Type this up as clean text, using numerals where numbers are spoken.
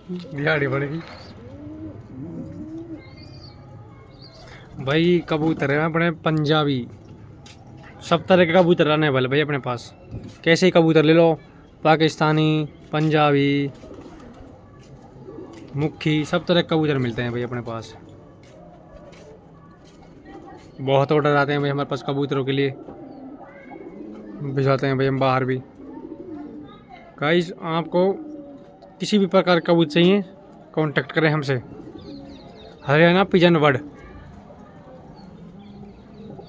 दिहाड़ी बढ़ेगी भाई। कबूतर है अपने पंजाबी, सब तरह के कबूतर आने वाले भाई अपने पास। कैसे ही कबूतर ले लो, पाकिस्तानी, पंजाबी, मुखी, सब तरह के कबूतर मिलते हैं भाई अपने पास। बहुत ऑर्डर आते हैं भाई हमारे पास कबूतरों के लिए, भिजवाते हैं भाई हम बाहर भी। गाइस आपको किसी भी प्रकार का कबूतर चाहिए, कांटेक्ट करें हमसे। Haryana pigeon word.